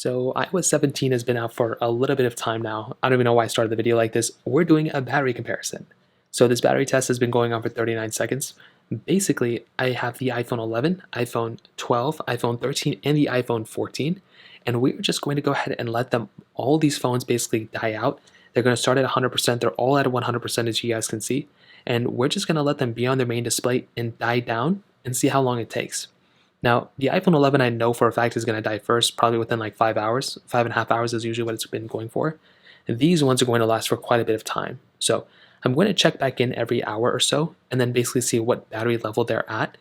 So iOS 17 has been out for a little bit of time now. I don't even know why I started the video like this. We're doing a battery comparison. So this battery test has been going on for 39 seconds. Basically, I have the iPhone 11, iPhone 12, iPhone 13, and the iPhone 14. And we're just going to go ahead and let all these phones basically die out. They're going to start at 100%. They're all at 100% as you guys can see. And we're just going to let them be on their main display and die down and see how long it takes. Now, the iPhone 11 I know for a fact is going to die first, probably within like 5 hours. 5.5 hours is usually what it's been going for. And these ones are going to last for quite a bit of time. So I'm going to check back in every hour or so and then basically see what battery level they're at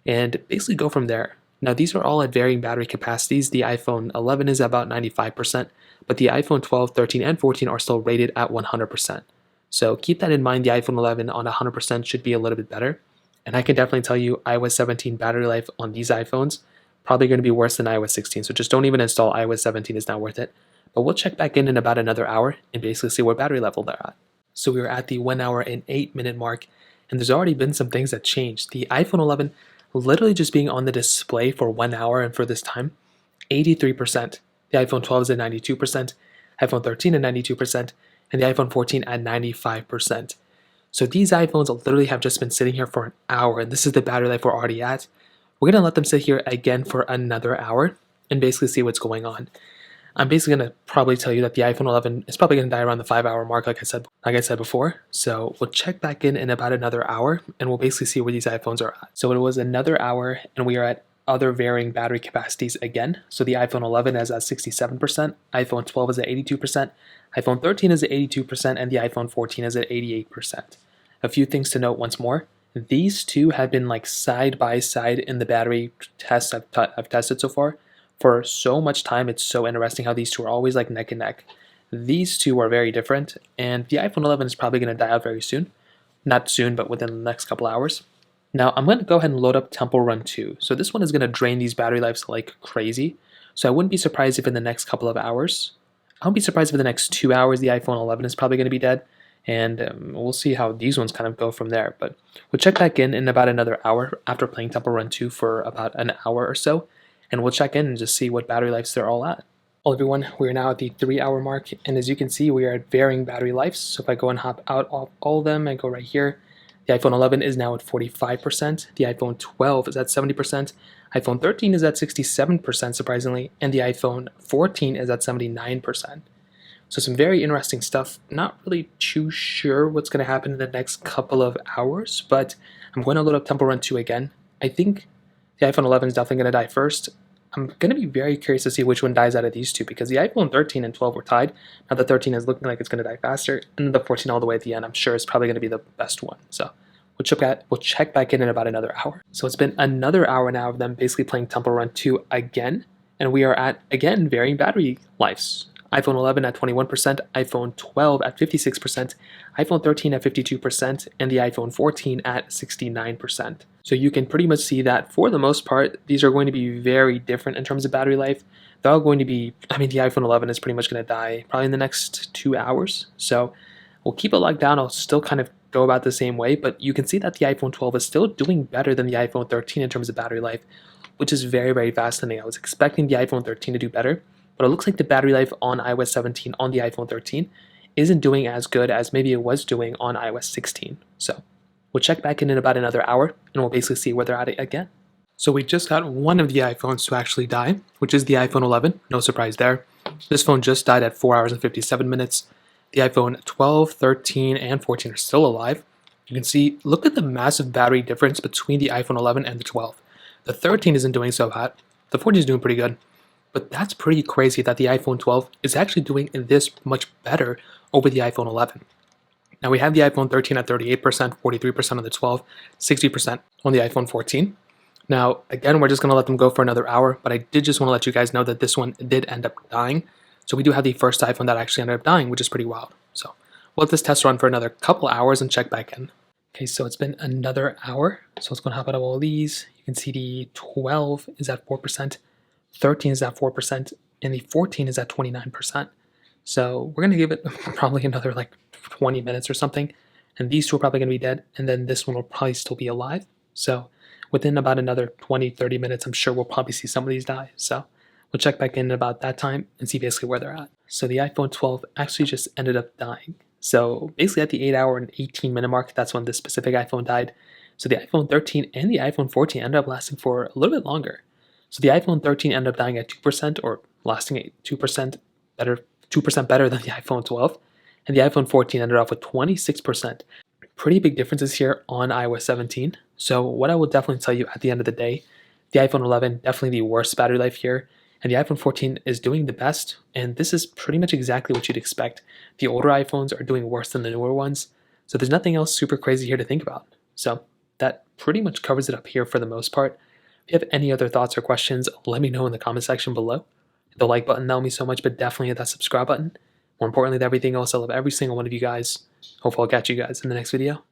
and basically go from there. Now, these are all at varying battery capacities. The iPhone 11 is about 95%, but the iPhone 12, 13, and 14 are still rated at 100%. So keep that in mind. The iPhone 11 on 100% should be a little bit better. And I can definitely tell you iOS 17 battery life on these iPhones probably going to be worse than iOS 16. So just don't even install iOS 17. It's not worth it. But we'll check back in about another hour and basically see what battery level they're at. So we are at the 1 hour and 8 minute mark, and there's already been some things that changed. The iPhone 11 literally just being on the display for 1 hour and for this time, 83%. The iPhone 12 is at 92%, iPhone 13 at 92%, and the iPhone 14 at 95%. So these iPhones literally have just been sitting here for an hour, and this is the battery life we're already at. We're going to let them sit here again for another hour and basically see what's going on. I'm basically going to probably tell you that the iPhone 11 is probably going to die around the 5 hour mark, like I said before. So we'll check back in about another hour, and we'll basically see where these iPhones are at. So it was another hour, and we are at other varying battery capacities again. So the iPhone 11 is at 67%, iPhone 12 is at 82%, iPhone 13 is at 82%, and the iPhone 14 is at 88%. A few things to note once more. These two have been like side by side in the battery tests I've tested so far for so much time. It's so interesting how these two are always like neck and neck. These two are very different, and the iPhone 11 is probably going to die out very soon. Not soon, but within the next couple hours. Now, I'm going to go ahead and load up Temple Run 2. So this one is going to drain these battery lives like crazy. So I wouldn't be surprised if in the next couple of hours, I won't be surprised if in the next 2 hours the iPhone 11 is probably going to be dead. And we'll see how these ones kind of go from there. But we'll check back in about another hour after playing Temple Run 2 for about an hour or so. And we'll check in and just see what battery lives they're all at. Well, everyone, we are now at the 3 hour mark. And as you can see, we are at varying battery lives. So if I go and hop out of all of them and go right here, the iPhone 11 is now at 45%. The iPhone 12 is at 70%. iPhone 13 is at 67%, surprisingly. And the iPhone 14 is at 79%. So some very interesting stuff. Not really too sure what's going to happen in the next couple of hours, but I'm going to load up Temple Run 2 again. I think the iPhone 11 is definitely going to die first. I'm going to be very curious to see which one dies out of these two because the iPhone 13 and 12 were tied. Now the 13 is looking like it's going to die faster, and the 14 all the way at the end, I'm sure is probably going to be the best one. So we'll check back in about another hour. So it's been another hour now of them basically playing Temple Run 2 again, and we are at, again, varying battery lives. iPhone 11 at 21%, iPhone 12 at 56%, iPhone 13 at 52%, and the iPhone 14 at 69%. So you can pretty much see that for the most part, these are going to be very different in terms of battery life. They're all going to be, the iPhone 11 is pretty much going to die probably in the next 2 hours. So we'll keep it locked down. I'll still kind of go about the same way, but you can see that the iPhone 12 is still doing better than the iPhone 13 in terms of battery life, which is very, very fascinating. I was expecting the iPhone 13 to do better, but it looks like the battery life on iOS 17 on the iPhone 13 isn't doing as good as maybe it was doing on iOS 16. So we'll check back in about another hour, and we'll basically see where they're at again. So we just got one of the iPhones to actually die, which is the iPhone 11. No surprise there. This phone just died at 4 hours and 57 minutes. The iPhone 12, 13, and 14 are still alive. You can see, look at the massive battery difference between the iPhone 11 and the 12. The 13 isn't doing so hot. The 14 is doing pretty good. But that's pretty crazy that the iPhone 12 is actually doing this much better over the iPhone 11. Now we have the iPhone 13 at 38%, 43% on the 12, 60% on the iPhone 14. Now, again, we're just going to let them go for another hour, but I did just want to let you guys know that this one did end up dying. So we do have the first iPhone that actually ended up dying, which is pretty wild. So we'll let this test run for another couple hours and check back in. Okay, so it's been another hour. So let's go and hop out of all these. You can see the 12 is at 4%. 13 is at 4%, and the 14 is at 29%. So we're going to give it probably another like 20 minutes or something, and these two are probably going to be dead, and then this one will probably still be alive. So within about another 20, 30 minutes, I'm sure we'll probably see some of these die. So We'll check back in about that time and see basically where they're at. So the iPhone 12 actually just ended up dying. So basically at the 8 hour and 18-minute mark, that's when this specific iPhone died. So the iPhone 13 and the iPhone 14 ended up lasting for a little bit longer. So the iPhone 13 ended up dying at 2% or lasting at 2% better than the iPhone 12. And the iPhone 14 ended off with 26%. Pretty big differences here on iOS 17. So what I will definitely tell you at the end of the day, the iPhone 11 definitely the worst battery life here, and the iPhone 14 is doing the best, and this is pretty much exactly what you'd expect. The older iPhones are doing worse than the newer ones, so there's nothing else super crazy here to think about. So that pretty much covers it up here for the most part. If you have any other thoughts or questions, let me know in the comment section below. Hit the like button, that will mean so much, but definitely hit that subscribe button. More importantly than everything else, I love every single one of you guys. Hopefully I'll catch you guys in the next video.